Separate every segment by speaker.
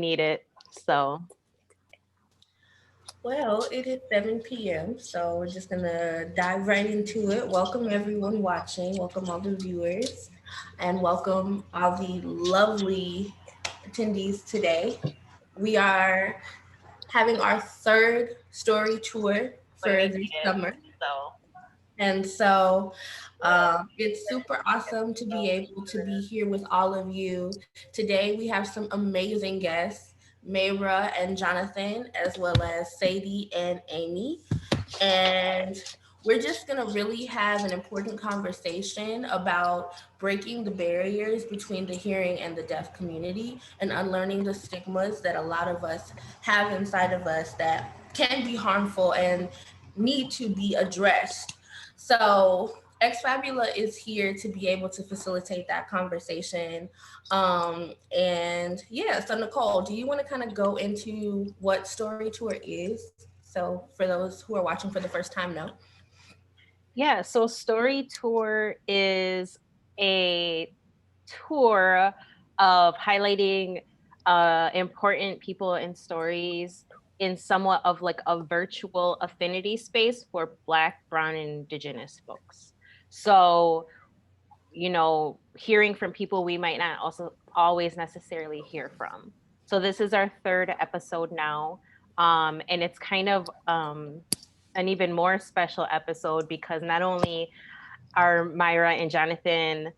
Speaker 1: need it. So.
Speaker 2: Well, it is 7 p.m., so we're just gonna dive right into it. Welcome everyone watching, welcome all the viewers, and welcome all the lovely attendees today. We are having our third story tour for this summer.
Speaker 1: So.
Speaker 2: And so it's super awesome to be able to be here with all of you. Today we have some amazing guests, Mayra and Jonathan, as well as Sadie and Amy. And we're just going to really have an important conversation about breaking the barriers between the hearing and the deaf community and unlearning the stigmas that a lot of us have inside of us that can be harmful and need to be addressed. So, Ex Fabula is here to be able to facilitate that conversation. And yeah, so Nicole, do you want to kind of go into what Story Tour is? So, for those who are watching for the first time, know.
Speaker 1: Yeah, so StoryTour is a tour of highlighting important people and stories in somewhat of like a virtual affinity space for Black, Brown, and Indigenous folks. So, hearing from people we might not also always necessarily hear from. So this is our third episode now. And it's kind of an even more special episode because not only are Myra and Jonathan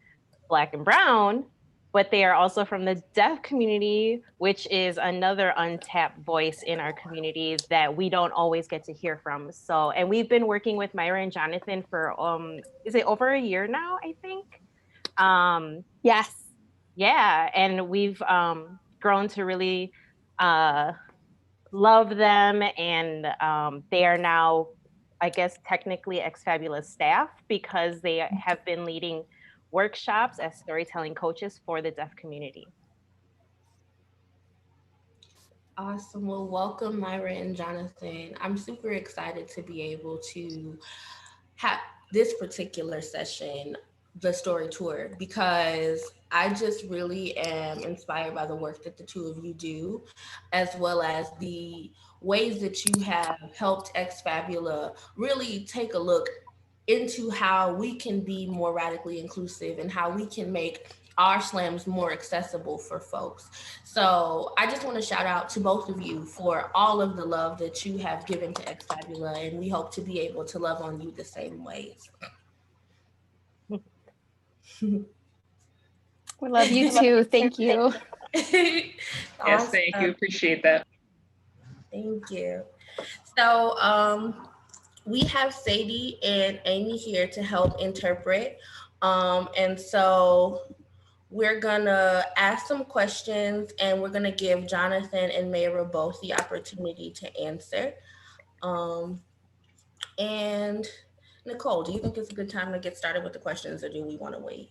Speaker 1: Black and Brown, but they are also from the deaf community, which is another untapped voice in our community that we don't always get to hear from. So, and we've been working with Myra and Jonathan for, is it over a year now, I think?
Speaker 3: Yes.
Speaker 1: Yeah, and we've grown to really love them, and they are now, I guess, technically Ex Fabula staff because they have been leading workshops as storytelling coaches for the deaf community.
Speaker 2: Awesome. Well, welcome, Myra and Jonathan. I'm super excited to be able to have this particular session, the story tour, because I just really am inspired by the work that the two of you do, as well as the ways that you have helped Ex Fabula really take a look into how we can be more radically inclusive and how we can make our slams more accessible for folks. So I just want to shout out to both of you for all of the love that you have given to Ex Fabula, and we hope to be able to love on you the same ways.
Speaker 3: We love you too. Thank you.
Speaker 4: Yes, thank you. Appreciate that.
Speaker 2: Thank you. So we have Sadie and Amy here to help interpret. And so we're gonna ask some questions and we're gonna give Jonathan and Mayra both the opportunity to answer. Um, and Nicole, do you think it's a good time to get started with the questions or do we want to wait?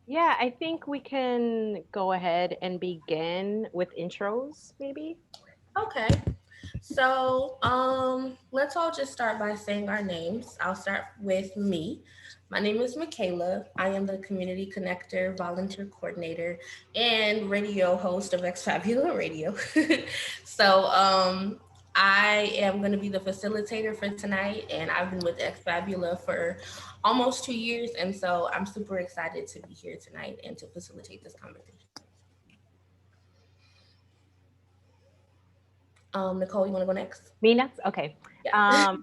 Speaker 1: Yeah, I think we can go ahead and begin with intros, maybe.
Speaker 2: Okay. So let's all just start by saying our names. I'll start with me. My name is Michaela. I am the community connector, volunteer coordinator, and radio host of Ex Fabula Radio. So I am going to be the facilitator for tonight, and I've been with Ex Fabula for almost 2 years, and so I'm super excited to be here tonight and to facilitate this conversation. Nicole, you want to go next?
Speaker 1: Me next? Okay.
Speaker 2: Yeah.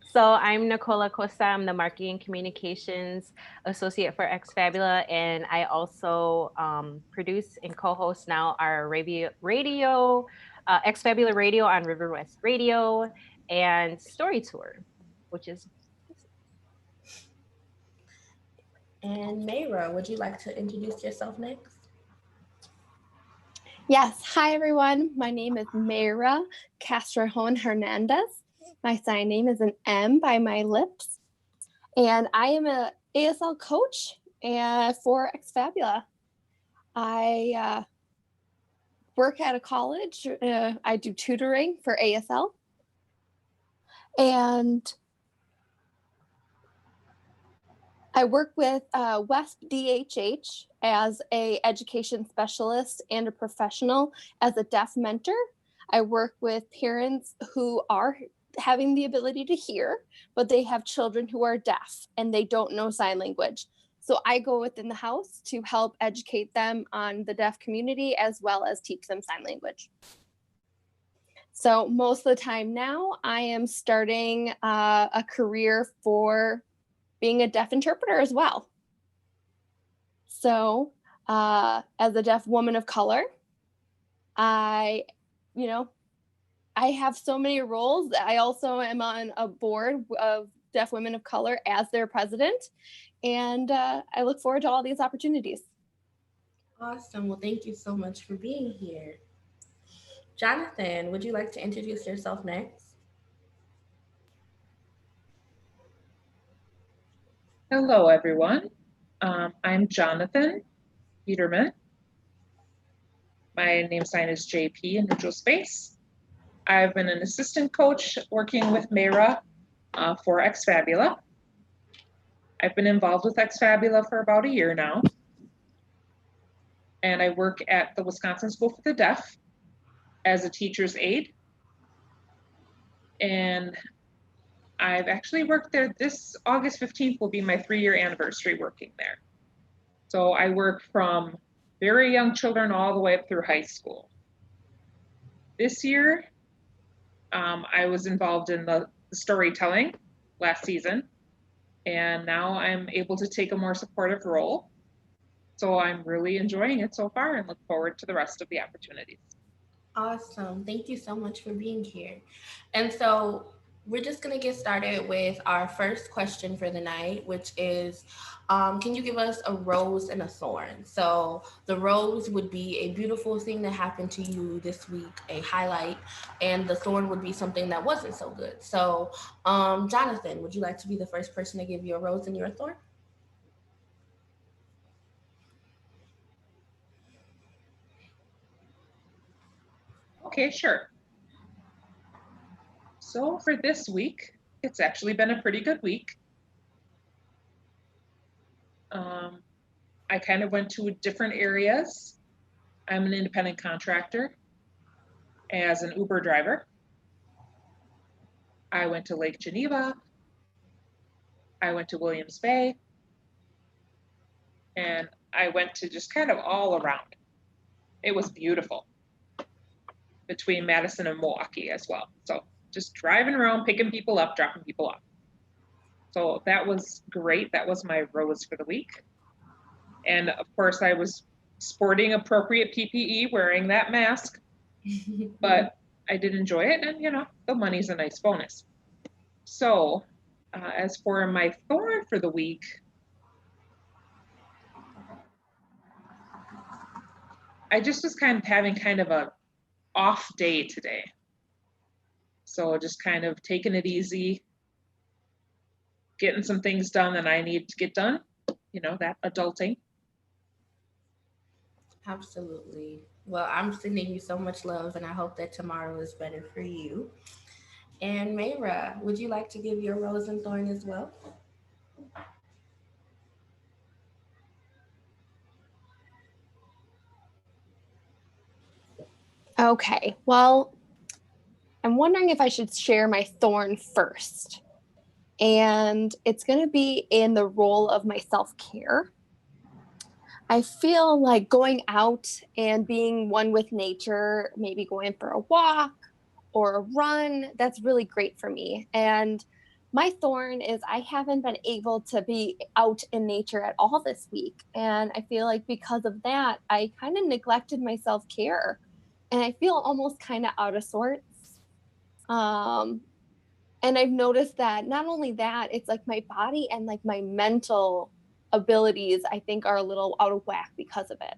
Speaker 1: So I'm Nicola Costa. I'm the Marketing Communications Associate for Ex Fabula, and I also produce and co-host now our radio Ex Fabula Radio on River West Radio and Story Tour, which is.
Speaker 2: And Mayra, would you like to introduce yourself next?
Speaker 3: Yes. Hi, everyone. My name is Mayra Castrojon Hernandez. My sign name is an M by my lips. And I am an ASL coach for Ex Fabula. I work at a college. I do tutoring for ASL. And I work with WESP DHH as a education specialist and a professional as a deaf mentor. I work with parents who are having the ability to hear, but they have children who are deaf and they don't know sign language. So I go within the house to help educate them on the deaf community as well as teach them sign language. So most of the time now I am starting a career for being a deaf interpreter as well. So as a deaf woman of color, I have so many roles. I also am on a board of deaf women of color as their president. And I look forward to all these opportunities.
Speaker 2: Awesome. Well, thank you so much for being here. Jonathan, would you like to introduce yourself next?
Speaker 4: Hello, everyone. I'm Jonathan Peterman. My name sign is JP in neutral space. I've been an assistant coach working with Mayra for Fabula. I've been involved with Fabula for about a year now. And I work at the Wisconsin School for the Deaf as a teacher's aide. And I've actually worked there. This August 15th will be my 3-year anniversary working there. So I work from very young children all the way up through high school. This year, I was involved in the storytelling last season, and now I'm able to take a more supportive role. So I'm really enjoying it so far and look forward to the rest of the opportunities.
Speaker 2: Awesome. Thank you so much for being here. And so we're just going to get started with our first question for the night, which is, can you give us a rose and a thorn? So the rose would be a beautiful thing that happened to you this week, a highlight, and the thorn would be something that wasn't so good. So Jonathan, would you like to be the first person to give you a rose and your thorn?
Speaker 4: Okay, sure. So for this week, it's actually been a pretty good week. I kind of went to different areas. I'm an independent contractor as an Uber driver. I went to Lake Geneva. I went to Williams Bay. And I went to just kind of all around. It was beautiful between Madison and Milwaukee as well. So just driving around, picking people up, dropping people off. So that was great. That was my rose for the week. And of course, I was sporting appropriate PPE, wearing that mask, but I did enjoy it. And, the money's a nice bonus. So as for my thorn for the week, I just was kind of having kind of a off day today. So just kind of taking it easy, getting some things done that I need to get done, that adulting.
Speaker 2: Absolutely. Well, I'm sending you so much love, and I hope that tomorrow is better for you. And Mayra, would you like to give your rose and thorn as well?
Speaker 3: Okay, well, I'm wondering if I should share my thorn first. And it's going to be in the role of my self-care. I feel like going out and being one with nature, maybe going for a walk or a run, that's really great for me. And my thorn is I haven't been able to be out in nature at all this week. And I feel like because of that, I kind of neglected my self-care. And I feel almost kind of out of sorts. And I've noticed that not only that, it's like my body and like my mental abilities, I think, are a little out of whack because of it.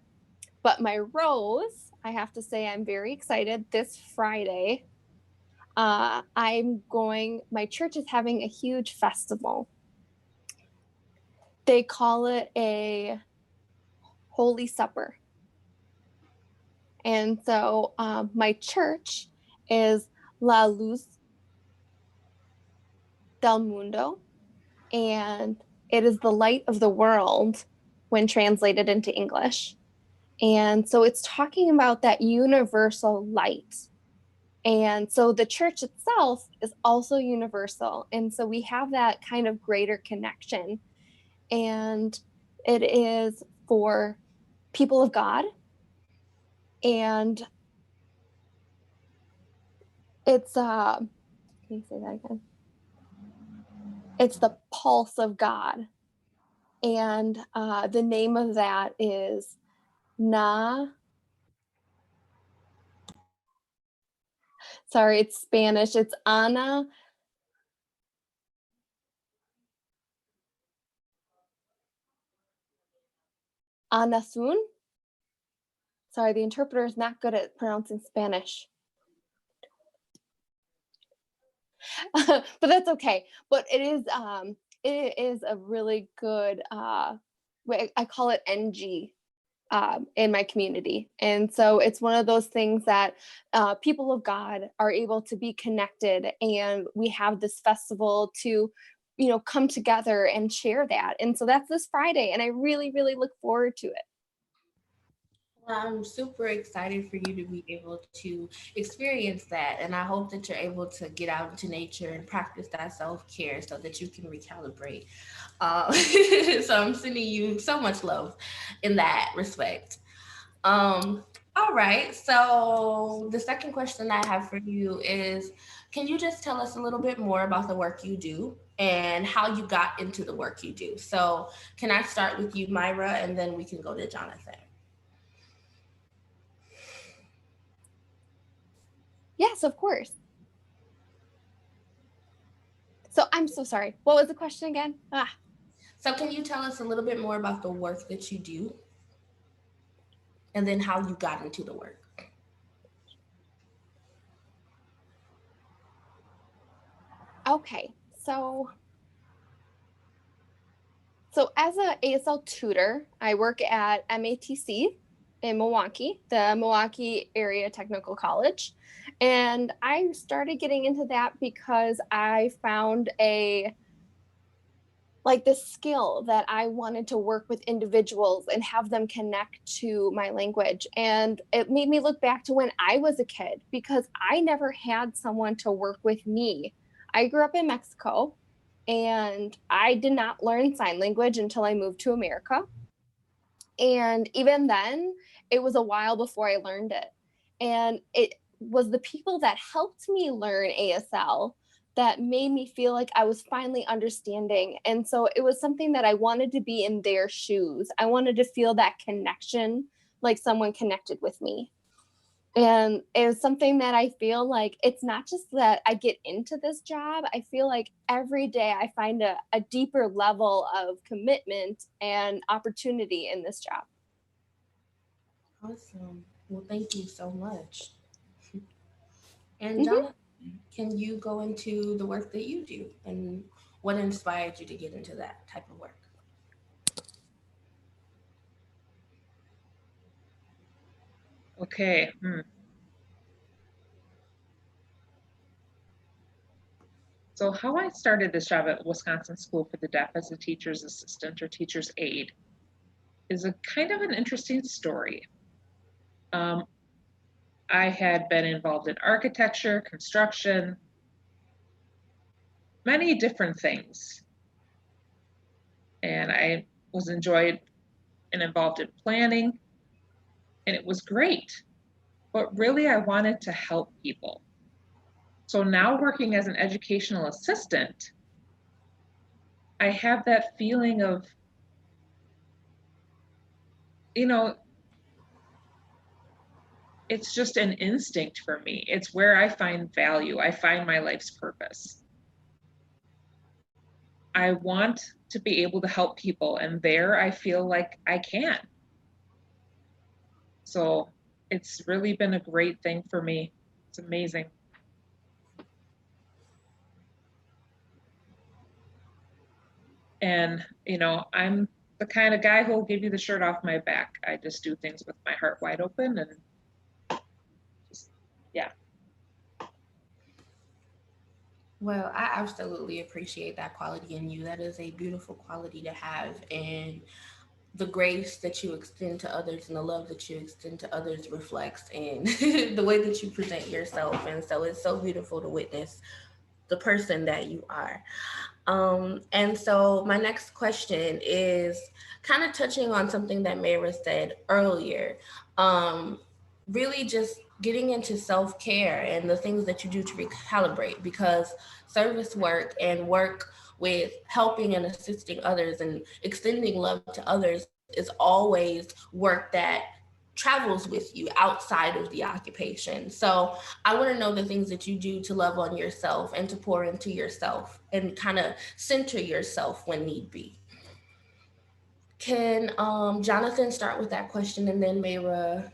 Speaker 3: But my rose, I have to say, I'm very excited. This Friday, my church is having a huge festival. They call it a Holy Supper. And so my church is La Luz del Mundo, and It is the light of the world when translated into English. And so it's talking about that universal light. And so the church itself is also universal. And so we have that kind of greater connection. And it is for people of God. And it's, can you say that again? It's the pulse of God. And the name of that is sorry, it's Spanish. It's Anasun. Sorry, the interpreter is not good at pronouncing Spanish. But that's okay. But it is a really good way. I call it NG in my community. And so it's one of those things that people of God are able to be connected, and we have this festival to, come together and share that. And so that's this Friday, and I really, really look forward to it.
Speaker 2: I'm super excited for you to be able to experience that. And I hope that you're able to get out into nature and practice that self-care so that you can recalibrate. So I'm sending you so much love in that respect. All right. So the second question I have for you is, can you just tell us a little bit more about the work you do and how you got into the work you do? So can I start with you, Myra, and then we can go to Jonathan?
Speaker 3: Yes, of course. So I'm so sorry. What was the question again?
Speaker 2: So can you tell us a little bit more about the work that you do and then how you got into the work?
Speaker 3: Okay, so as an ASL tutor, I work at MATC in Milwaukee, the Milwaukee Area Technical College. And I started getting into that because I found this skill that I wanted to work with individuals and have them connect to my language. And it made me look back to when I was a kid, because I never had someone to work with me. I grew up in Mexico, and I did not learn sign language until I moved to America. And even then, it was a while before I learned it. And it was the people that helped me learn ASL that made me feel like I was finally understanding. And so it was something that I wanted to be in their shoes. I wanted to feel that connection, like someone connected with me. And it was something that I feel like it's not just that I get into this job. I feel like every day I find a deeper level of commitment and opportunity in this job.
Speaker 2: Awesome. Well, thank you so much. And Jonathan, can you go into the work that you do and what inspired you to get into that type of work?
Speaker 4: Okay. So how I started this job at Wisconsin School for the Deaf as a teacher's assistant or teacher's aide is a kind of an interesting story. I had been involved in architecture, construction, many different things. And I was enjoyed and involved in planning, and it was great. But really, I wanted to help people. So now working as an educational assistant, I have that feeling of, it's just an instinct for me. It's where I find value. I find my life's purpose. I want to be able to help people, and there I feel like I can. So it's really been a great thing for me. It's amazing. And, I'm the kind of guy who'll give you the shirt off my back. I just do things with my heart wide open and just, yeah.
Speaker 2: Well, I absolutely appreciate that quality in you. That is a beautiful quality to have. And the grace that you extend to others and the love that you extend to others reflects in the way that you present yourself. And so it's so beautiful to witness the person that you are. And so my next question is kind of touching on something that Mayra said earlier. Um, Really just getting into self-care and the things that you do to recalibrate, because service work and work with helping and assisting others and extending love to others is always work that travels with you outside of the occupation. So I want to know the things that you do to love on yourself and to pour into yourself and kind of center yourself when need be. Can Jonathan start with that question and then Mayra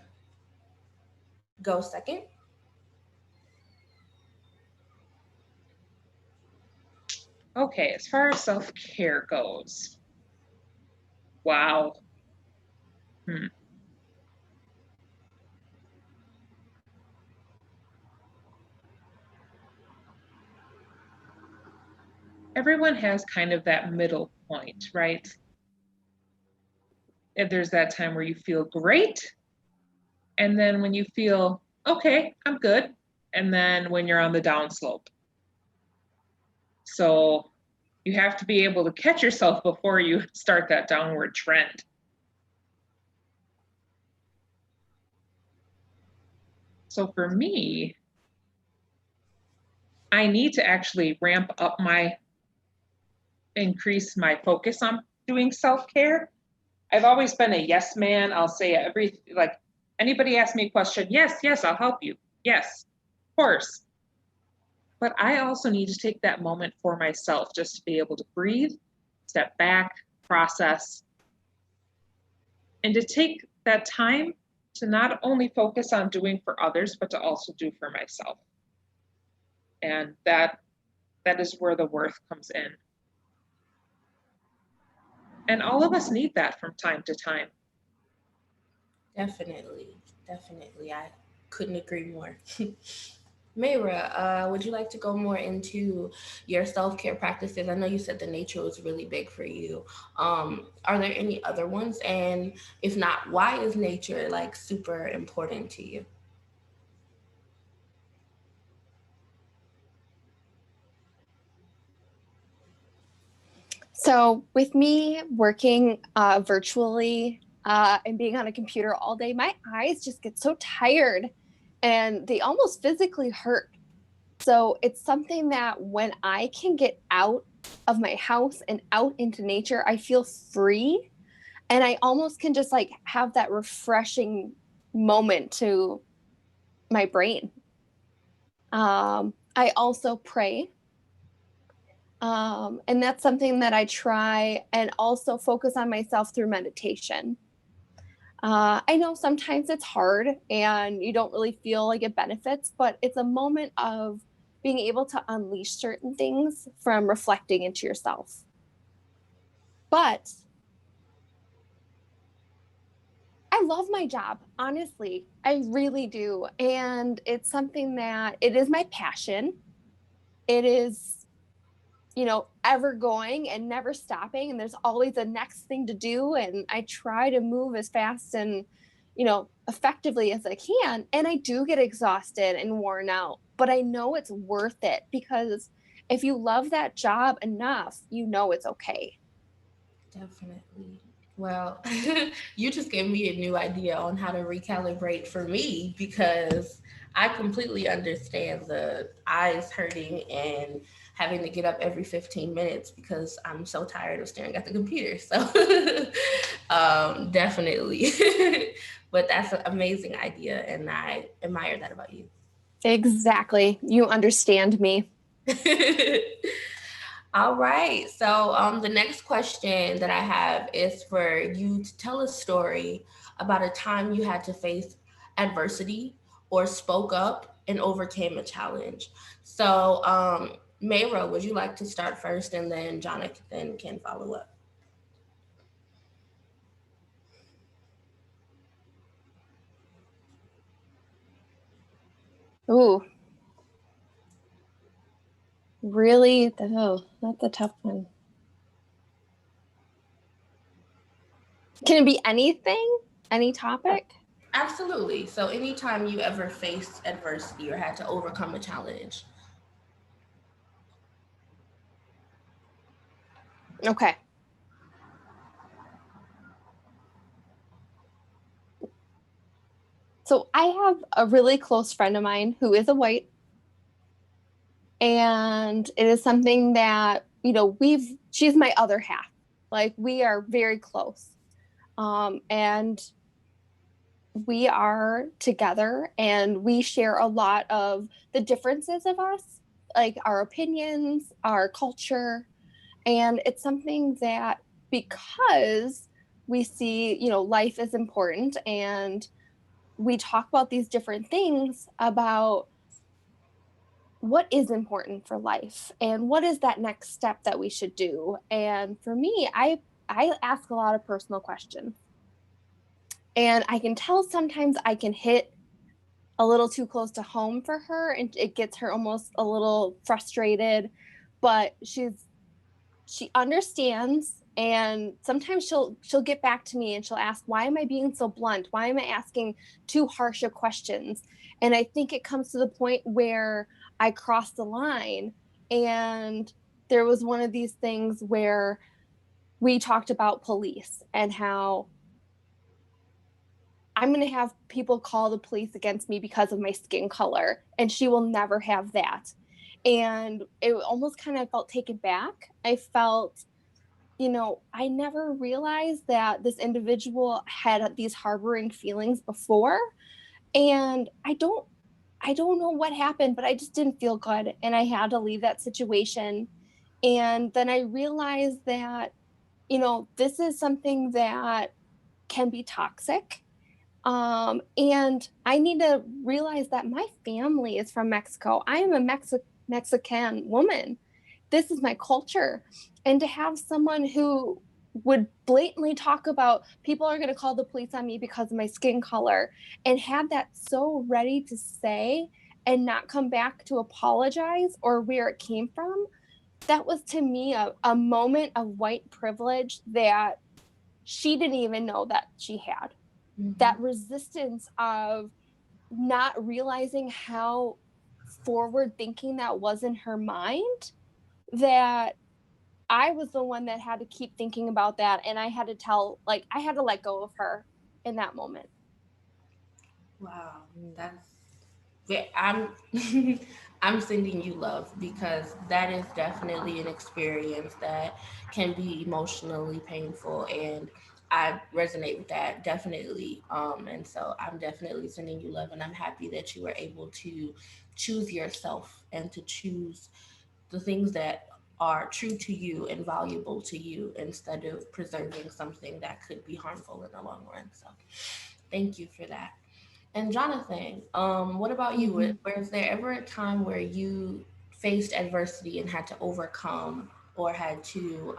Speaker 2: go second?
Speaker 4: Okay, as far as self-care goes, wow. Hmm. Everyone has kind of that middle point, right? If there's that time where you feel great, and then when you feel, okay, I'm good, and then when you're on the downslope. So you have to be able to catch yourself before you start that downward trend. So for me, I need to actually increase my focus on doing self-care. I've always been a yes man. I'll say anybody ask me a question, yes, yes, I'll help you. Yes, of course. But I also need to take that moment for myself just to be able to breathe, step back, process, and to take that time to not only focus on doing for others, but to also do for myself. And that is where the worth comes in. And all of us need that from time to time.
Speaker 2: Definitely, definitely. I couldn't agree more. Mayra, would you like to go more into your self-care practices? I know you said the nature was really big for you. Are there any other ones? And if not, why is nature like super important to you?
Speaker 3: So, with me working virtually and being on a computer all day, my eyes just get so tired and they almost physically hurt. So, it's something that when I can get out of my house and out into nature, I feel free and I almost can just like have that refreshing moment to my brain. I also pray. And that's something that I try and also focus on myself through meditation. I know sometimes it's hard and you don't really feel like it benefits, but it's a moment of being able to unleash certain things from reflecting into yourself. But I love my job, honestly. I really do. And it's something that it is my passion. It is, ever going and never stopping. And there's always a next thing to do. And I try to move as fast and, effectively as I can. And I do get exhausted and worn out, but I know it's worth it because if you love that job enough, it's okay.
Speaker 2: Definitely. Well, you just gave me a new idea on how to recalibrate for me because I completely understand the eyes hurting and having to get up every 15 minutes because I'm so tired of staring at the computer. So, definitely. But that's an amazing idea, and I admire that about you.
Speaker 3: Exactly. You understand me.
Speaker 2: All right. So the next question that I have is for you to tell a story about a time you had to face adversity or spoke up and overcame a challenge. So, Mayra, would you like to start first and then Jonathan can follow up?
Speaker 3: Ooh, Really? Oh, that's a tough one. Can it be anything? Any topic?
Speaker 2: Absolutely. So anytime you ever faced adversity or had to overcome a challenge.
Speaker 3: Okay. So I have a really close friend of mine who is a white, and it is something that, you know, she's my other half. Like, we are very close. And we are together and we share a lot of the differences of us, like our opinions, our culture. And it's something that, because we see, you know, life is important, and we talk about these different things about what is important for life and what is that next step that we should do. And for me, I ask a lot of personal questions. And I can tell sometimes I can hit a little too close to home for her, and it gets her almost a little frustrated, but she understands. And sometimes she'll get back to me and she'll ask, why am I being so blunt? Why am I asking too harsh of questions? And I think it comes to the point where I cross the line. And there was one of these things where we talked about police and how I'm going to have people call the police against me because of my skin color, and she will never have that. And it almost kind of felt taken back. I felt, you know, I never realized that this individual had these harboring feelings before. And I don't know what happened, but I just didn't feel good. And I had to leave that situation. And then I realized that, you know, this is something that can be toxic. And I need to realize that my family is from Mexico. I am a Mexican woman. This is my culture. And to have someone who would blatantly talk about people are going to call the police on me because of my skin color, and have that so ready to say and not come back to apologize or where it came from, that was to me a moment of white privilege that she didn't even know that she had. That resistance of not realizing how forward thinking that was in her mind, that I was the one that had to keep thinking about that. And I had to I had to let go of her in that moment.
Speaker 2: Wow, that's I'm I'm sending you love, because that is definitely an experience that can be emotionally painful, and I resonate with that definitely. And so I'm definitely sending you love, and I'm happy that you were able to choose yourself and to choose the things that are true to you and valuable to you, instead of preserving something that could be harmful in the long run. So thank you for that. And Jonathan, what about you? Was there ever a time where you faced adversity and had to overcome, or had to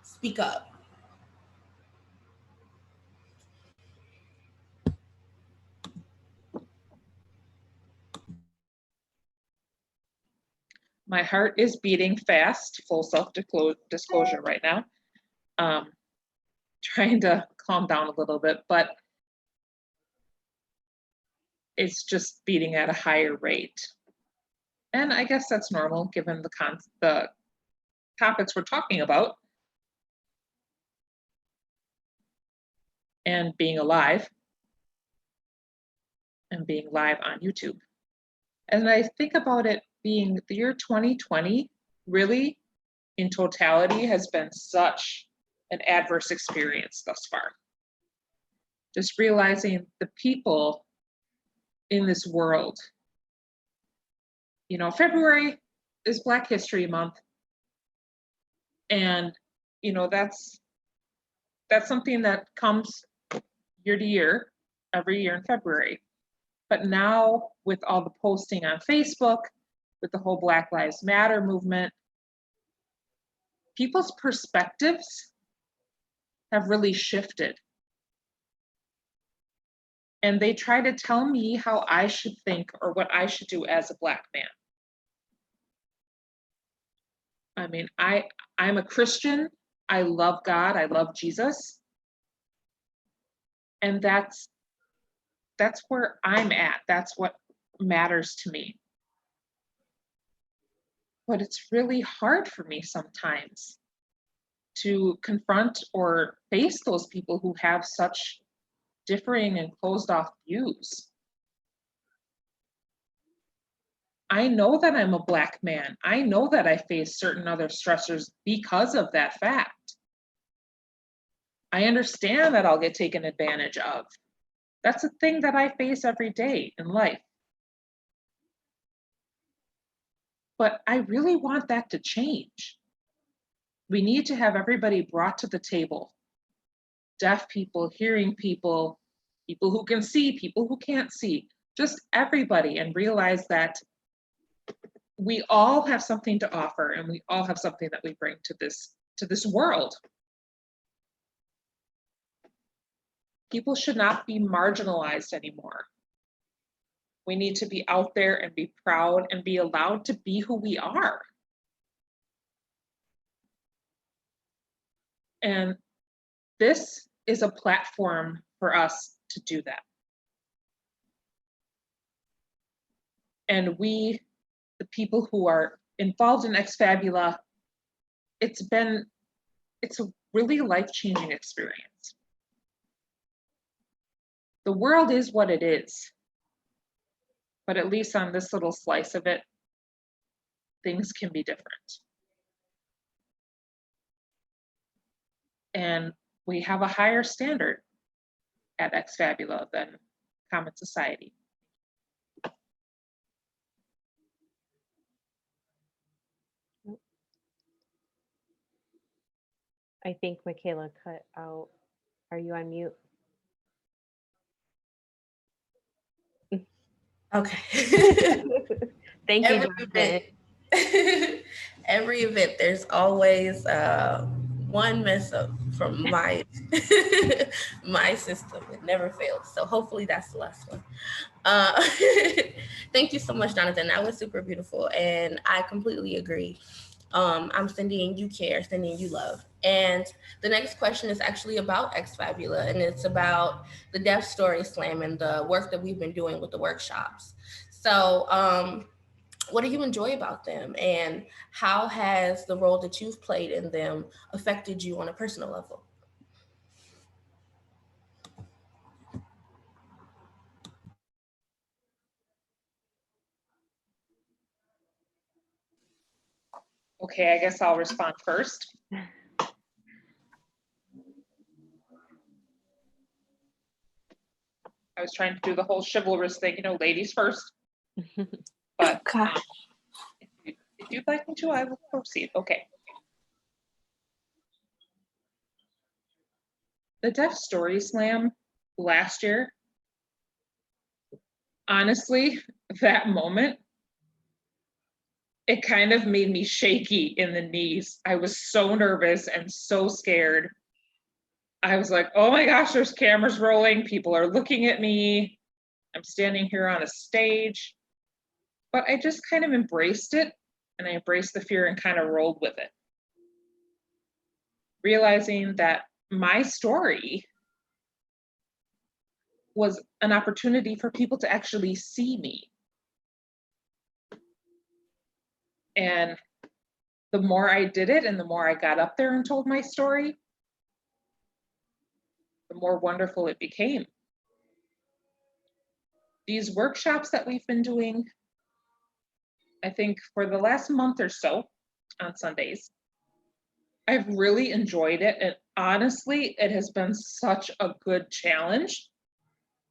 Speaker 2: speak up?
Speaker 4: My heart is beating fast, full self-disclosure right now. Trying to calm down a little bit, but it's just beating at a higher rate. And I guess that's normal given the topics we're talking about and being alive and being live on YouTube. And I think about it being the year 2020 really in totality has been such an adverse experience thus far. Just realizing the people in this world. You know, February is Black History Month. And, you know, that's something that comes year to year, every year in February. But now with all the posting on Facebook, with the whole Black Lives Matter movement, people's perspectives have really shifted. And they try to tell me how I should think or what I should do as a Black man. I mean, I'm a Christian. I love God. I love Jesus. And that's where I'm at. That's what matters to me. But it's really hard for me sometimes to confront or face those people who have such differing and closed off views. I know that I'm a Black man. I know that I face certain other stressors because of that fact. I understand that I'll get taken advantage of. That's a thing that I face every day in life. But I really want that to change. We need to have everybody brought to the table. Deaf people, hearing people, people who can see, people who can't see, just everybody, and realize that we all have something to offer and we all have something that we bring to this world. People should not be marginalized anymore. We need to be out there and be proud and be allowed to be who we are. And this is a platform for us to do that. And we, the people who are involved in Fabula, it's a really life-changing experience. The world is what it is, but at least on this little slice of it, things can be different. And we have a higher standard at Fabula than common society.
Speaker 1: I think Michaela cut out. Are you on mute?
Speaker 2: Okay.
Speaker 1: Thank you, Jonathan.
Speaker 2: Every event, there's always one mess up from my my system. It never fails. So hopefully that's the last one. Thank you so much, Jonathan. That was super beautiful, and I completely agree. I'm sending you care, sending you love. And the next question is actually about Fabula, and it's about the Deaf Story Slam and the work that we've been doing with the workshops. So what do you enjoy about them, and how has the role that you've played in them affected you on a personal level?
Speaker 4: Okay, I guess I'll respond first. I was trying to do the whole chivalrous thing, ladies first. But if you'd like me to, I will proceed. Okay. The Deaf Story Slam last year, honestly, that moment, it kind of made me shaky in the knees. I was so nervous and so scared. I was like, oh my gosh, there's cameras rolling. People are looking at me. I'm standing here on a stage. But I just kind of embraced it, and I embraced the fear and kind of rolled with it. Realizing that my story was an opportunity for people to actually see me. And the more I did it and the more I got up there and told my story, the more wonderful it became. These workshops that we've been doing, I think for the last month or so on Sundays, I've really enjoyed it. And honestly, it has been such a good challenge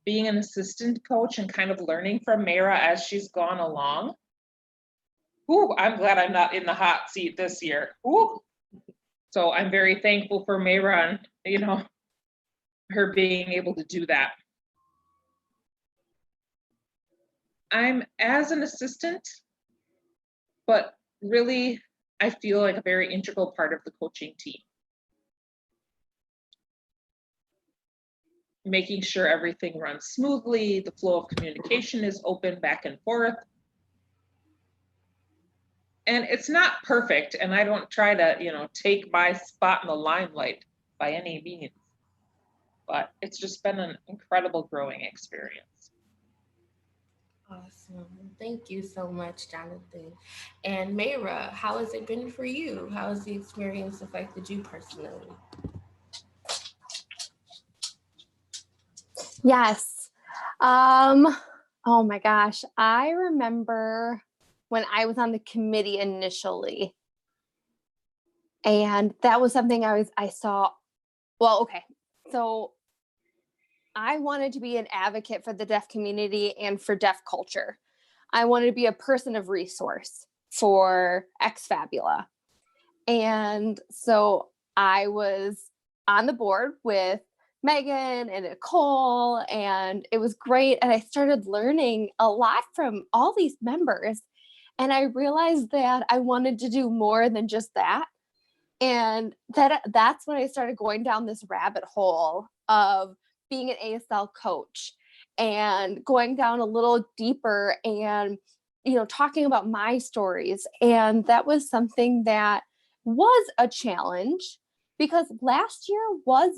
Speaker 4: being an assistant coach and kind of learning from Mayra as she's gone along. Ooh, I'm glad I'm not in the hot seat this year. Ooh. So I'm very thankful for Mayra and, her being able to do that. I'm as an assistant, but really I feel like a very integral part of the coaching team. Making sure everything runs smoothly, the flow of communication is open back and forth. And it's not perfect, and I don't try to, take my spot in the limelight by any means, but it's just been an incredible growing experience.
Speaker 2: Awesome. Thank you so much, Jonathan. And Mayra, how has it been for you? How has the experience affected you personally?
Speaker 3: Yes. Oh my gosh. I remember when I was on the committee initially. And that was something I saw. Well, okay. So I wanted to be an advocate for the deaf community and for deaf culture. I wanted to be a person of resource for Fabula. And so I was on the board with Megan and Nicole, and it was great. And I started learning a lot from all these members. And I realized that I wanted to do more than just that. And that's when I started going down this rabbit hole of being an ASL coach and going down a little deeper and, talking about my stories. And that was something that was a challenge because last year was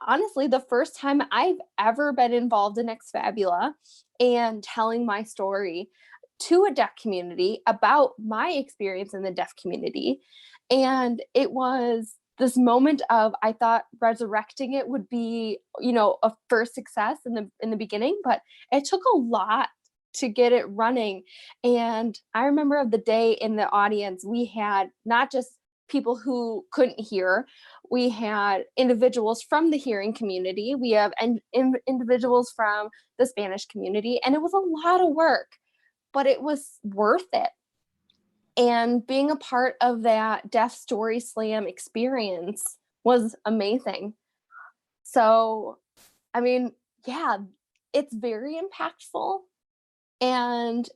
Speaker 3: honestly the first time I've ever been involved in Fabula and telling my story to a deaf community about my experience in the deaf community. And it was this moment of, I thought resurrecting it would be, a first success in the beginning, but it took a lot to get it running. And I remember the day in the audience, we had not just people who couldn't hear, we had individuals from the hearing community, we have individuals from the Spanish community, and it was a lot of work, but it was worth it. And being a part of that Deaf Story Slam experience was amazing. So, I mean, yeah, it's very impactful. And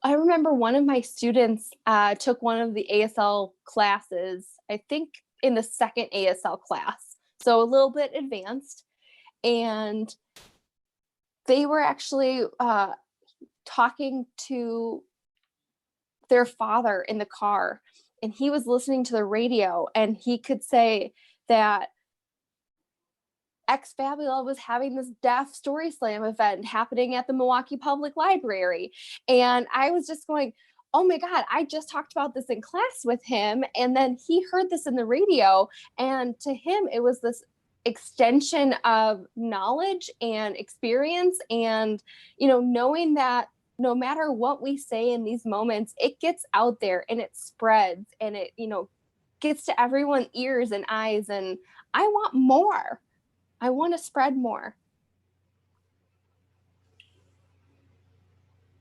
Speaker 3: I remember one of my students took one of the ASL classes, I think in the second ASL class, so a little bit advanced. And they were actually talking to their father in the car, and he was listening to the radio, and he could say that Fabula was having this Deaf Story Slam event happening at the Milwaukee Public Library. And I was just going, oh my God, I just talked about this in class with him. And then he heard this in the radio. And to him, it was this extension of knowledge and experience. And, knowing that no matter what we say in these moments, it gets out there and it spreads and it, gets to everyone's ears and eyes. And I want more. I want to spread more.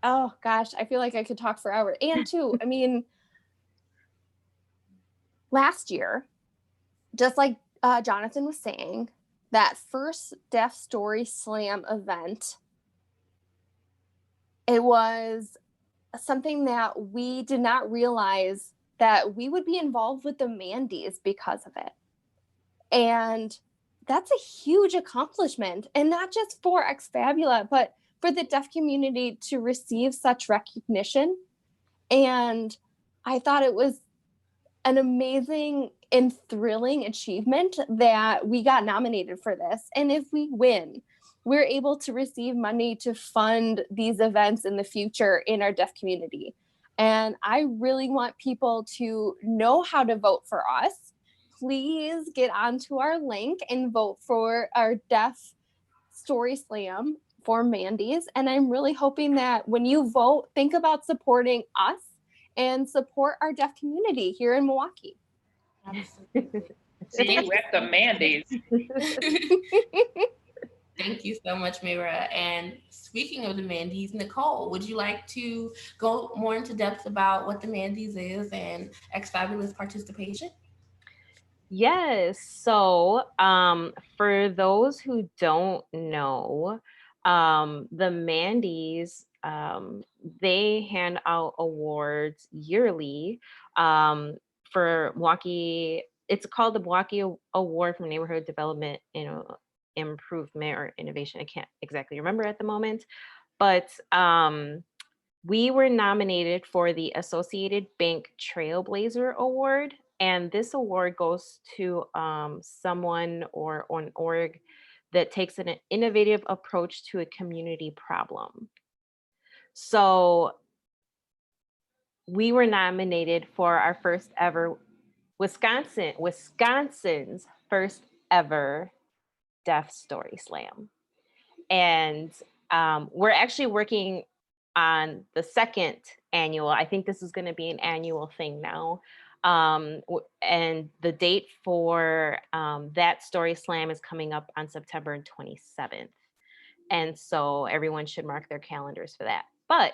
Speaker 3: Oh gosh, I feel like I could talk for hours. And too, I mean, last year, just like Jonathan was saying, that first Deaf Story Slam event, it was something that we did not realize that we would be involved with the Mandy's because of it. And that's a huge accomplishment, and not just for Fabula, but for the deaf community to receive such recognition. And I thought it was an amazing and thrilling achievement that we got nominated for this. And if we win, we're able to receive money to fund these events in the future in our deaf community. And I really want people to know how to vote for us. Please get onto our link and vote for our Deaf Story Slam for Mandy's. And I'm really hoping that when you vote, think about supporting us and support our deaf community here in Milwaukee.
Speaker 4: See you at the Mandy's.
Speaker 2: Thank you so much, Mayra. And speaking of the Mandy's, Nicole, would you like to go more into depth about what the Mandy's is and Fabula's participation?
Speaker 1: Yes. So for those who don't know, the Mandy's, they hand out awards yearly for Milwaukee. It's called the Milwaukee Award for Neighborhood Development, Improvement or Innovation. I can't exactly remember at the moment, but we were nominated for the Associated Bank Trailblazer Award. And this award goes to someone or an org that takes an innovative approach to a community problem. So we were nominated for our first ever Wisconsin's first ever Deaf Story Slam. And we're actually working on the second annual. I think this is going to be an annual thing now. And the date for that Story Slam is coming up on September 27th. And so everyone should mark their calendars for that. But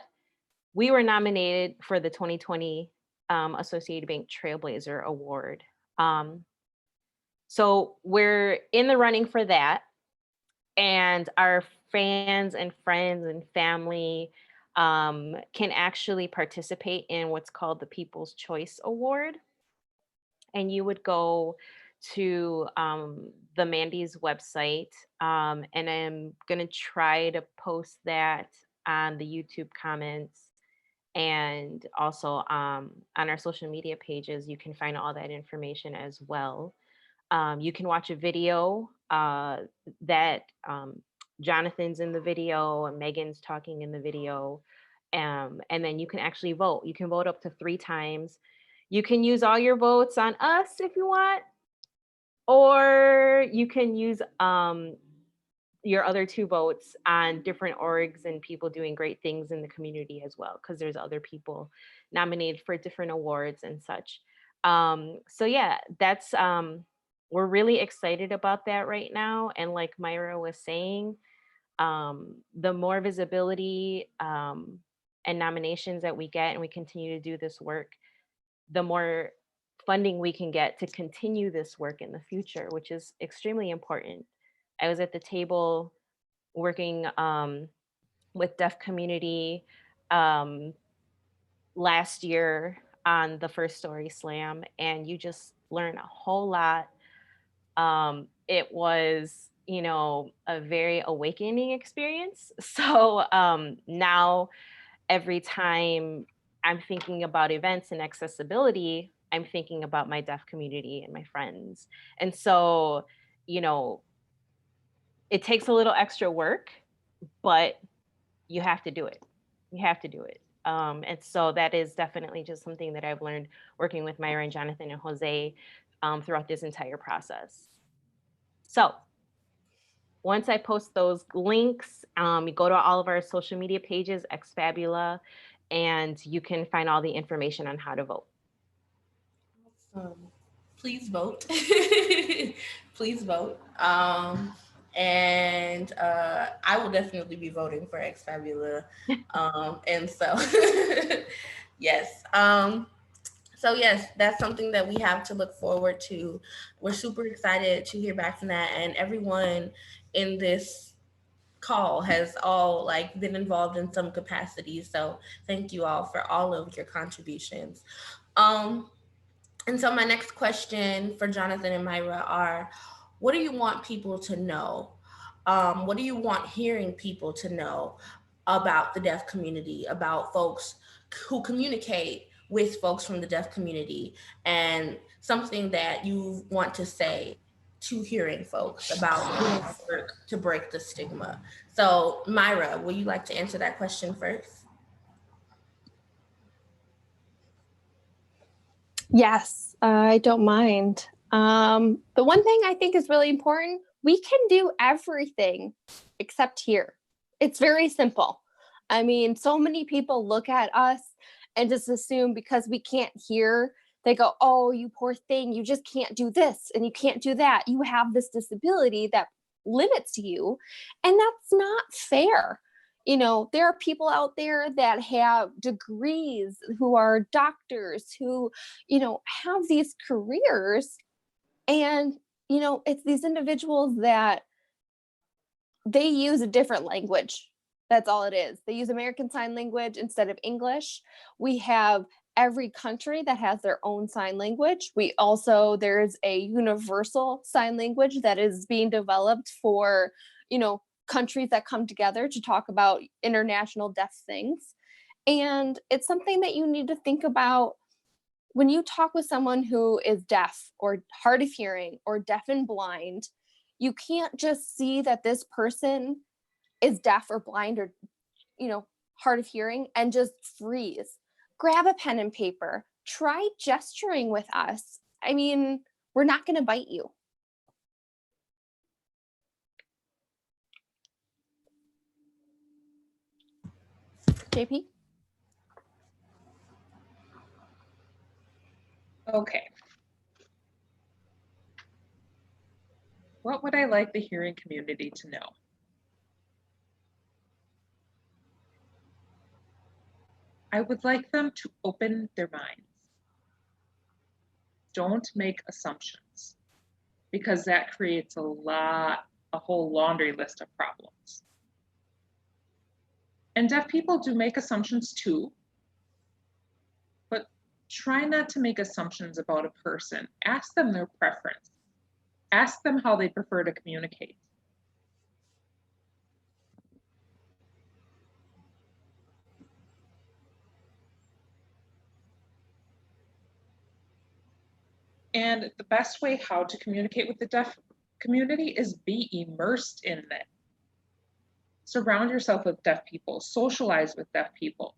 Speaker 1: we were nominated for the 2020 Associated Bank Trailblazer Award. So we're in the running for that. And our fans and friends and family can actually participate in what's called the People's Choice Award. And you would go to the Mandy's website, and I'm going to try to post that on the YouTube comments. And also on our social media pages, you can find all that information as well. You can watch a video that Jonathan's in the video and Megan's talking in the video. And then you can actually vote. You can vote up to 3 times. You can use all your votes on us if you want, or you can use your other 2 votes on different orgs and people doing great things in the community as well, because there's other people nominated for different awards and such. So yeah, that's we're really excited about that right now. And like Myra was saying, the more visibility and nominations that we get and we continue to do this work, the more funding we can get to continue this work in the future, which is extremely important. I was at the table working with deaf community last year on the first Story Slam, and you just learn a whole lot. It was, a very awakening experience. So now every time I'm thinking about events and accessibility, I'm thinking about my deaf community and my friends. And so, it takes a little extra work, but you have to do it. You have to do it. And so that is definitely just something that I've learned working with Myra and Jonathan and Jose throughout this entire process. So once I post those links, you go to all of our social media pages, Fabula, and you can find all the information on how to vote.
Speaker 2: Please vote. Please vote. And I will definitely be voting for Fabula. And so, yes. So yes, that's something that we have to look forward to. We're super excited to hear back from that, and everyone in this call has all been involved in some capacity. So thank you all for all of your contributions. And so my next question for Jonathan and Myra are, what do you want people to know? What do you want hearing people to know about the deaf community, about folks who communicate with folks from the deaf community, and something that you want to say to hearing folks about doing work to break the stigma? So Myra, would you like to answer that question first?
Speaker 3: Yes, I don't mind. The one thing I think is really important, we can do everything except hear. It's very simple. I mean, so many people look at us and just assume because we can't hear, they go, oh, you poor thing, you just can't do this and you can't do that. You have this disability that limits you. And that's not fair. There are people out there that have degrees, who are doctors, who, have these careers. And, it's these individuals that they use a different language. That's all it is. They use American Sign Language instead of English. We have every country that has their own sign language. There's a universal sign language that is being developed for, countries that come together to talk about international deaf things. And it's something that you need to think about when you talk with someone who is deaf or hard of hearing or deaf and blind. You can't just see that this person is deaf or blind or, hard of hearing and just freeze. Grab a pen and paper. Try gesturing with us. I mean, we're not going to bite you. JP?
Speaker 4: Okay. What would I like the hearing community to know? I would like them to open their minds. Don't make assumptions, because that creates a whole laundry list of problems. And deaf people do make assumptions too, but try not to make assumptions about a person. Ask them their preference. Ask them how they prefer to communicate. And the best way how to communicate with the deaf community is be immersed in it. Surround yourself with deaf people, socialize with deaf people.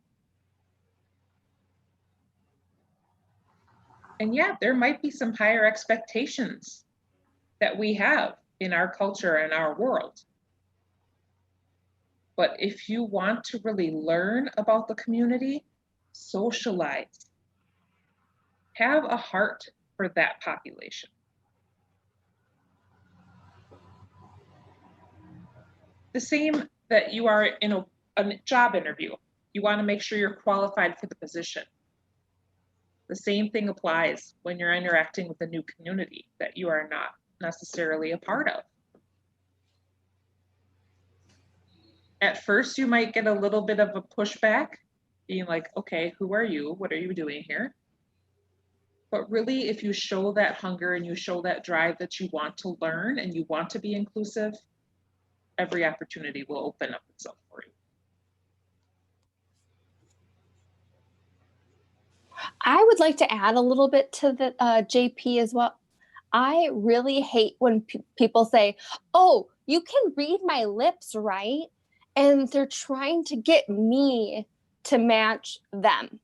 Speaker 4: And yeah, there might be some higher expectations that we have in our culture and our world. But if you want to really learn about the community, socialize. Have a heart for that population. The same that you are in a job interview. You want to make sure you're qualified for the position. The same thing applies when you're interacting with a new community that you are not necessarily a part of. At first, you might get a little bit of a pushback, being like, okay, who are you? What are you doing here? But really, if you show that hunger and you show that drive that you want to learn and you want to be inclusive, every opportunity will open up itself for you.
Speaker 3: I would like to add a little bit to the JP as well. I really hate when people say, oh, you can read my lips, right? And they're trying to get me to match them.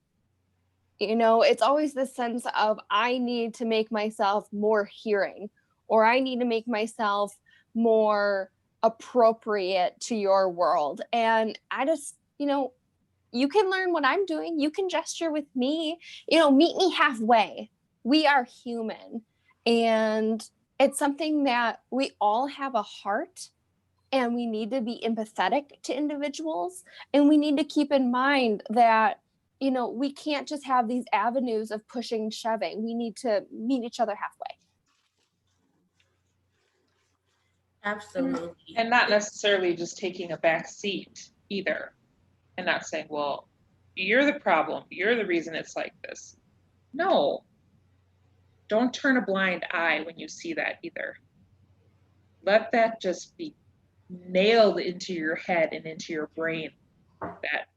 Speaker 3: It's always this sense of I need to make myself more hearing, or I need to make myself more appropriate to your world. And I just, you can learn what I'm doing. You can gesture with me, meet me halfway. We are human. And it's something that we all have a heart, and we need to be empathetic to individuals. And we need to keep in mind that, we can't just have these avenues of pushing and shoving. We need to meet each other halfway.
Speaker 2: Absolutely.
Speaker 4: And not necessarily just taking a back seat either, and not saying, well, you're the problem, you're the reason it's like this. No, don't turn a blind eye when you see that either. Let that just be nailed into your head and into your brain that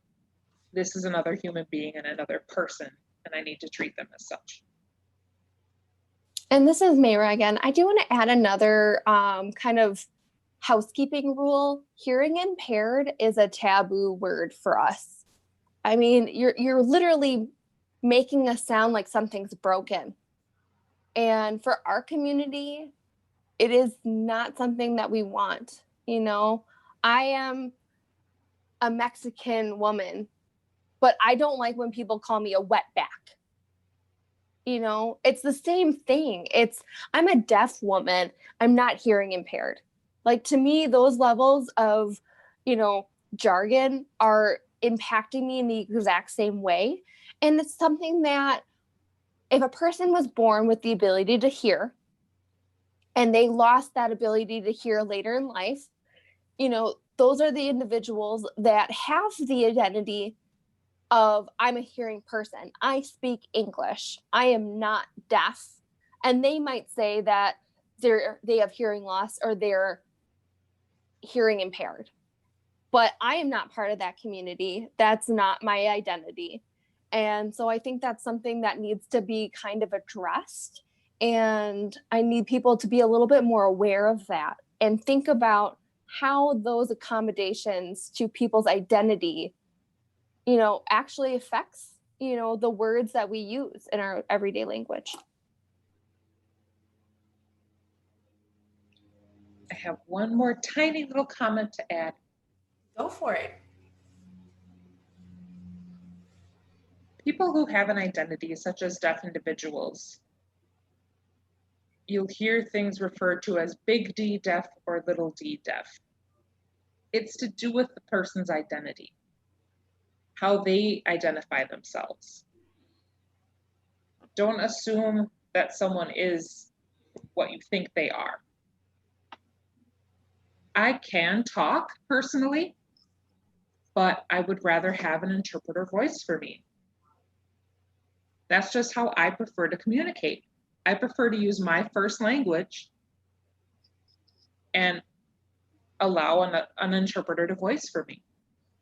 Speaker 4: this is another human being and another person, and I need to treat them as such.
Speaker 3: And this is Mayra again. I do want to add another kind of housekeeping rule. Hearing impaired is a taboo word for us. I mean, you're literally making us sound like something's broken. And for our community, it is not something that we want. I am a Mexican woman, but I don't like when people call me a wetback. It's the same thing. I'm a deaf woman. I'm not hearing impaired. Like, to me, those levels of, jargon are impacting me in the exact same way. And it's something that if a person was born with the ability to hear and they lost that ability to hear later in life, those are the individuals that have the identity of I'm a hearing person. I speak English. I am not deaf. And they might say that they have hearing loss or they're hearing impaired. but I am not part of that community. That's not my identity. And so I think that's something that needs to be kind of addressed. And I need people to be a little bit more aware of that and think about how those accommodations to people's identity, actually affects, the words that we use in our everyday language.
Speaker 4: I have one more tiny little comment to add.
Speaker 2: Go for it.
Speaker 4: People who have an identity, such as deaf individuals, you'll hear things referred to as big D deaf or little d deaf. It's to do with the person's identity, how they identify themselves. Don't assume that someone is what you think they are. I can talk personally, but I would rather have an interpreter voice for me. That's just how I prefer to communicate. I prefer to use my first language and allow an interpreter to voice for me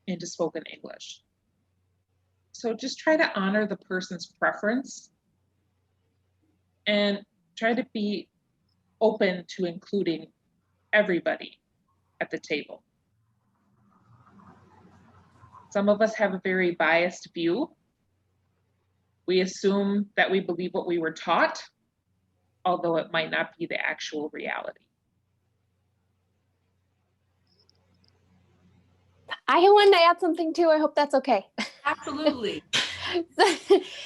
Speaker 4: into spoken English. So just try to honor the person's preference and try to be open to including everybody at the table. Some of us have a very biased view. We assume that we believe what we were taught, although it might not be the actual reality.
Speaker 3: I wanted to add something too. I hope that's okay.
Speaker 2: Absolutely.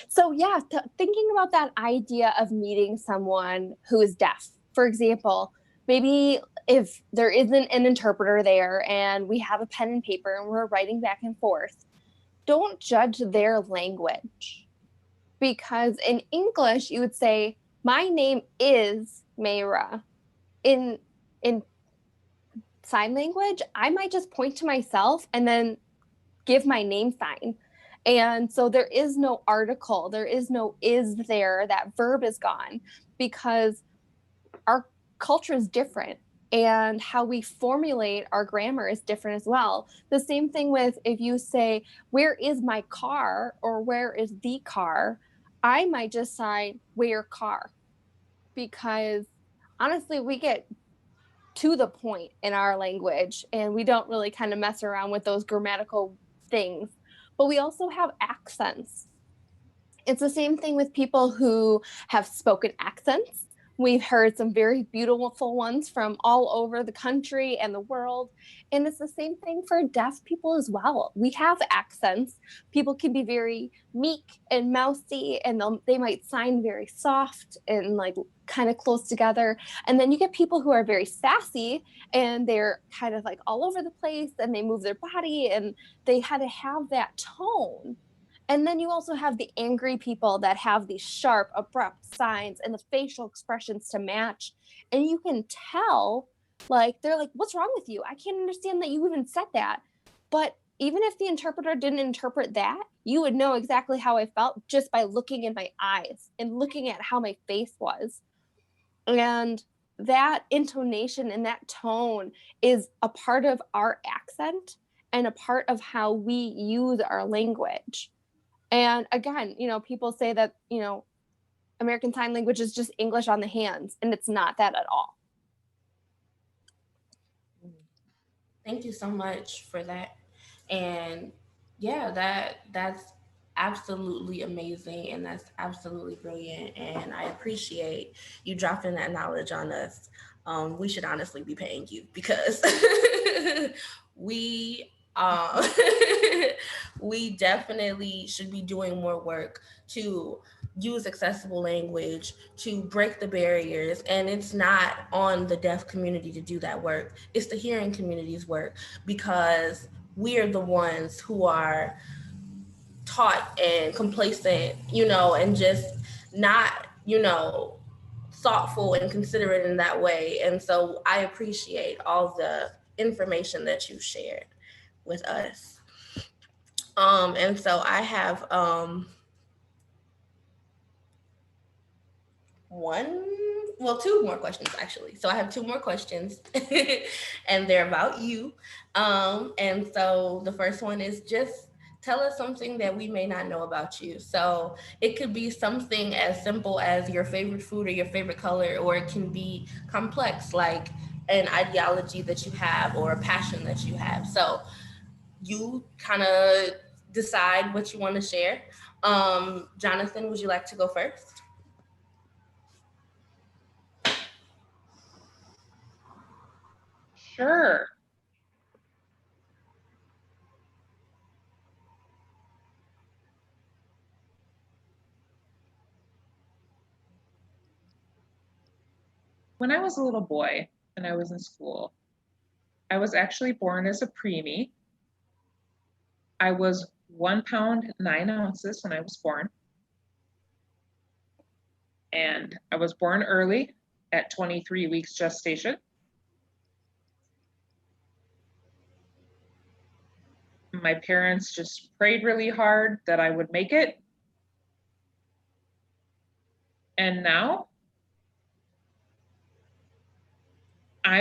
Speaker 3: So yeah, thinking about that idea of meeting someone who is deaf, for example, maybe if there isn't an interpreter there and we have a pen and paper and we're writing back and forth, don't judge their language. Because in English, you would say, my name is Mayra. In sign language, I might just point to myself and then give my name sign. And so there is no article, there is no is there, that verb is gone, because our culture is different and how we formulate our grammar is different as well. The same thing with if you say, where is my car or where is the car? I might just say, where car? Because honestly, we get to the point in our language and we don't really kind of mess around with those grammatical things. But we also have accents. It's the same thing with people who have spoken accents. We've heard some very beautiful ones from all over the country and the world. And it's the same thing for deaf people as well. We have accents. People can be very meek and mousy, and they might sign very soft and like kind of close together. And then you get people who are very sassy and they're kind of like all over the place and they move their body and they had to have that tone. And then you also have the angry people that have these sharp, abrupt signs and the facial expressions to match. And you can tell, like, they're like, what's wrong with you? I can't understand that you even said that. But even if the interpreter didn't interpret that, you would know exactly how I felt just by looking in my eyes and looking at how my face was. And that intonation and that tone is a part of our accent and a part of how we use our language. And again, people say that, American Sign Language is just English on the hands, and it's not that at all.
Speaker 2: Thank you so much for that. And yeah, that's absolutely amazing and that's absolutely brilliant. And I appreciate you dropping that knowledge on us. We should honestly be paying you because we we definitely should be doing more work to use accessible language to break the barriers. And it's not on the deaf community to do that work. It's the hearing community's work, because we are the ones who are taught and complacent, and just not, thoughtful and considerate in that way. And so I appreciate all the information that you shared with us. And so I have one well, two more questions actually. So I have two more questions and they're about you. And so the first one is just tell us something that we may not know about you. So it could be something as simple as your favorite food or your favorite color, or it can be complex, like an ideology that you have or a passion that you have. So you kind of decide what you want to share. Jonathan, would you like to go first?
Speaker 4: Sure. When I was a little boy and I was in school, I was actually born as a preemie. I was 1 pound, 9 ounces when I was born. And I was born early at 23 weeks gestation. My parents just prayed really hard that I would make it. And now I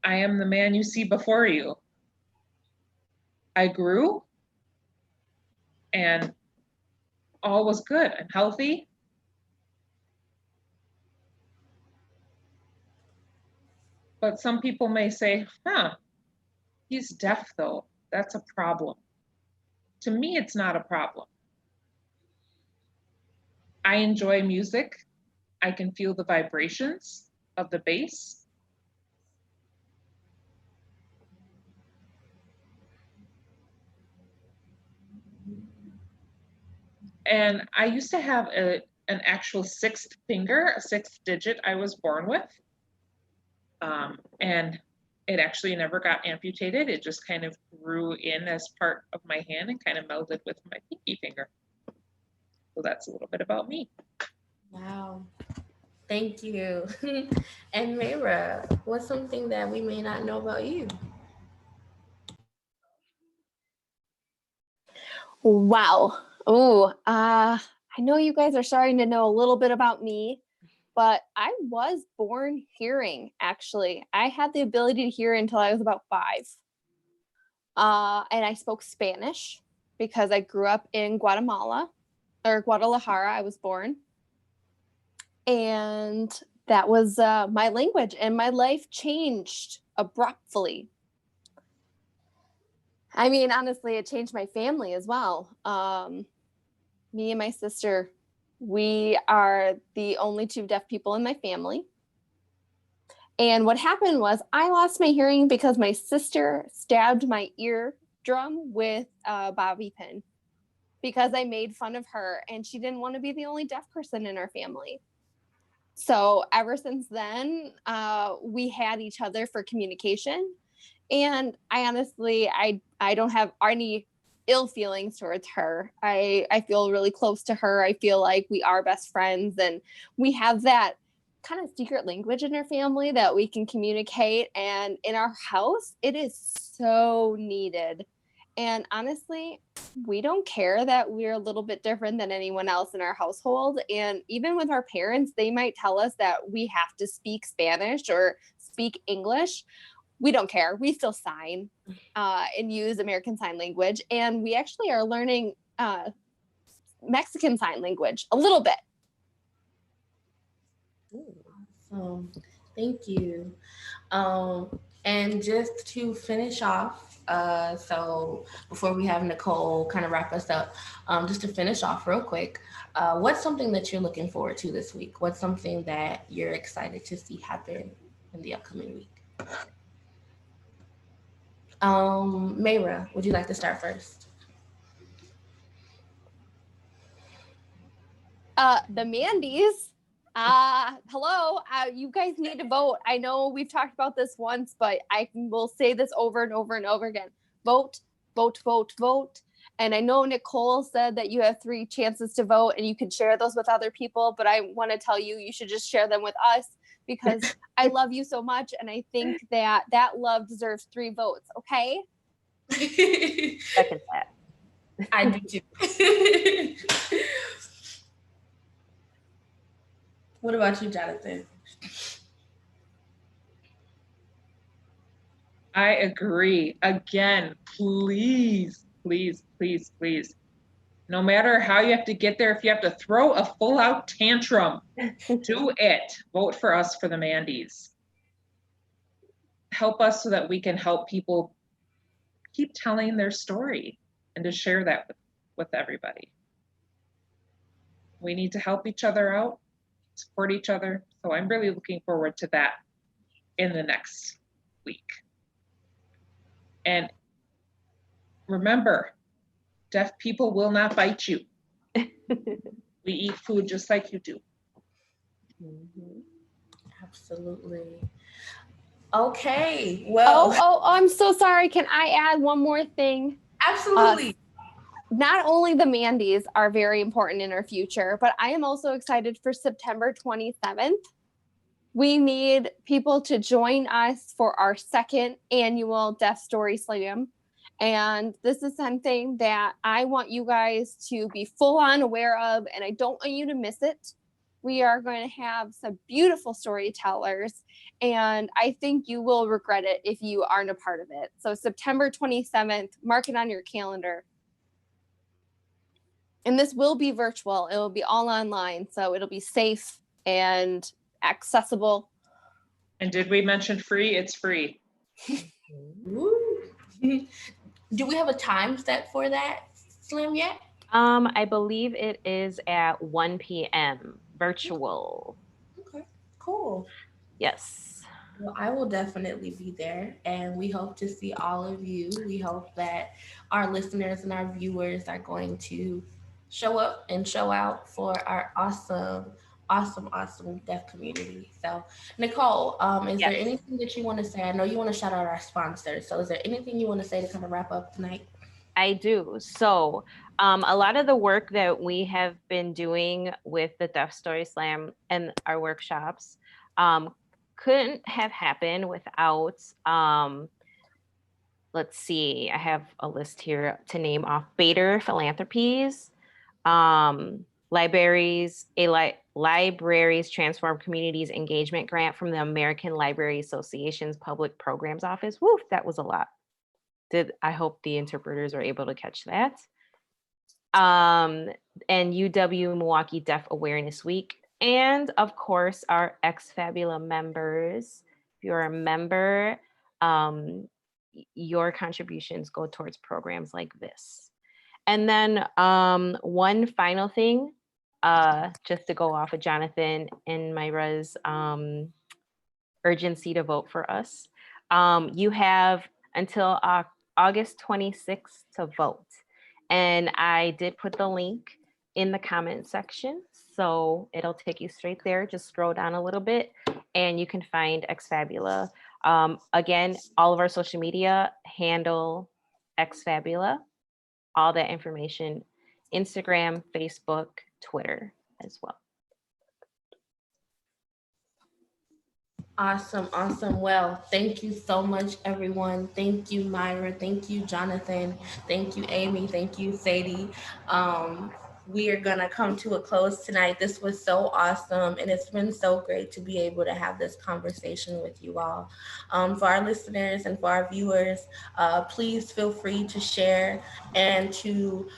Speaker 4: am the man you see before you. I grew and all was good. I'm healthy. But some people may say, he's deaf though. That's a problem. To me, it's not a problem. I enjoy music. I can feel the vibrations of the bass. And I used to have an actual sixth finger, a sixth digit I was born with. And it actually never got amputated. It just kind of grew in as part of my hand and kind of melded with my pinky finger. So that's a little bit about me.
Speaker 2: Wow. Thank you. And Mayra, what's something that we may not know about you?
Speaker 3: Wow. Oh, I know you guys are starting to know a little bit about me, but I was born hearing, actually. I had the ability to hear until I was about 5. And I spoke Spanish because I grew up in Guatemala, or Guadalajara, I was born. And that was my language, and my life changed abruptly. I mean, honestly, it changed my family as well. Me and my sister, we are the only 2 deaf people in my family. And what happened was I lost my hearing because my sister stabbed my eardrum with a bobby pin because I made fun of her, and she didn't want to be the only deaf person in our family. So ever since then, we had each other for communication. And I honestly, I don't have any ill feelings towards her. I feel really close to her. I feel like we are best friends, and we have that kind of secret language in our family that we can communicate. And in our house, it is so needed. And honestly, we don't care that we're a little bit different than anyone else in our household. And even with our parents, they might tell us that we have to speak Spanish or speak English. We don't care. We still sign and use American Sign Language. And we actually are learning Mexican Sign Language a little bit.
Speaker 2: Awesome. Thank you. And just to finish off, so before we have Nicole kind of wrap us up, just to finish off real quick, what's something that you're looking forward to this week? What's something that you're excited to see happen in the upcoming week? Mayra, would you like to start first?
Speaker 3: The Mandy's. Hello, you guys need to vote. I know we've talked about this once, but I will say this over and over and over again. Vote, vote, vote, vote. And I know Nicole said that you have 3 chances to vote and you can share those with other people, but I want to tell you, you should just share them with us because I love you so much. And I think that that love deserves 3 votes. Okay.
Speaker 1: Second that.
Speaker 2: I do too. What about you, Jonathan?
Speaker 4: I agree. Again, please, please, please, please. No matter how you have to get there, if you have to throw a full out tantrum, do it. Vote for us for the Mandy's. Help us so that we can help people keep telling their story and to share that with everybody. We need to help each other out, support each other. So I'm really looking forward to that in the next week. And remember, deaf people will not bite you. We eat food just like you do.
Speaker 2: Absolutely. Okay. Well.
Speaker 3: Oh, I'm so sorry. Can I add one more thing?
Speaker 2: Absolutely.
Speaker 3: Not only the Mandy's are very important in our future, but I am also excited for September 27th. We need people to join us for our second annual Deaf Story Slam. And this is something that I want you guys to be full on aware of, and I don't want you to miss it. We are going to have some beautiful storytellers, and I think you will regret it if you aren't a part of it. So September 27th, mark it on your calendar. And this will be virtual. It will be all online, so it'll be safe and accessible.
Speaker 4: And did we mention free? It's free.
Speaker 2: Do we have a time set for that slam yet?
Speaker 1: I believe it is at 1 p.m. virtual.
Speaker 2: Okay, cool.
Speaker 1: Yes.
Speaker 2: Well, I will definitely be there, and we hope to see all of you. We hope that our listeners and our viewers are going to show up and show out for our awesome deaf community. So, Nicole, is there anything that you want to say? I know you want to shout out our sponsors. So is there anything you want to say to kind of wrap up tonight?
Speaker 1: I do. So a lot of the work that we have been doing with the Deaf Story Slam and our workshops couldn't have happened without, let's see, I have a list here to name off: Bader Philanthropies, Libraries Transform Communities Engagement Grant from the American Library Association's Public Programs Office. Woo, that was a lot. I hope the interpreters are able to catch that. And UW Milwaukee Deaf Awareness Week. And of course, our Fabula members. If you're a member, your contributions go towards programs like this. And then one final thing, just to go off of Jonathan and Myra's urgency to vote for us. You have until August 26th to vote. And I did put the link in the comment section, so it'll take you straight there. Just scroll down a little bit and you can find Fabula. Again, all of our social media handle Fabula, all that information, Instagram, Facebook, Twitter as well.
Speaker 2: Awesome. Well, thank you so much, everyone. Thank you, Myra. Thank you, Jonathan. Thank you, Amy. Thank you, Sadie. We are going to come to a close tonight. This was so awesome, and it's been so great to be able to have this conversation with you all. For our listeners and for our viewers, please feel free to share and to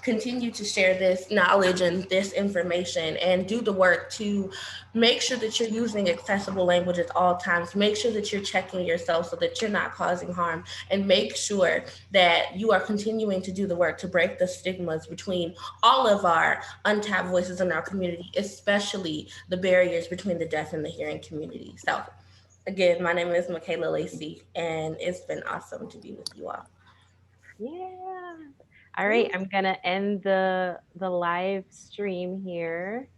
Speaker 2: continue to share this knowledge and this information, and do the work to make sure that you're using accessible language at all times. Make sure that you're checking yourself so that you're not causing harm, and make sure that you are continuing to do the work to break the stigmas between all of our untapped voices in our community, especially the barriers between the deaf and the hearing community. So again, my name is Michaela Lacey, and it's been awesome to be with you all.
Speaker 1: Yeah. All right, I'm gonna end the live stream here.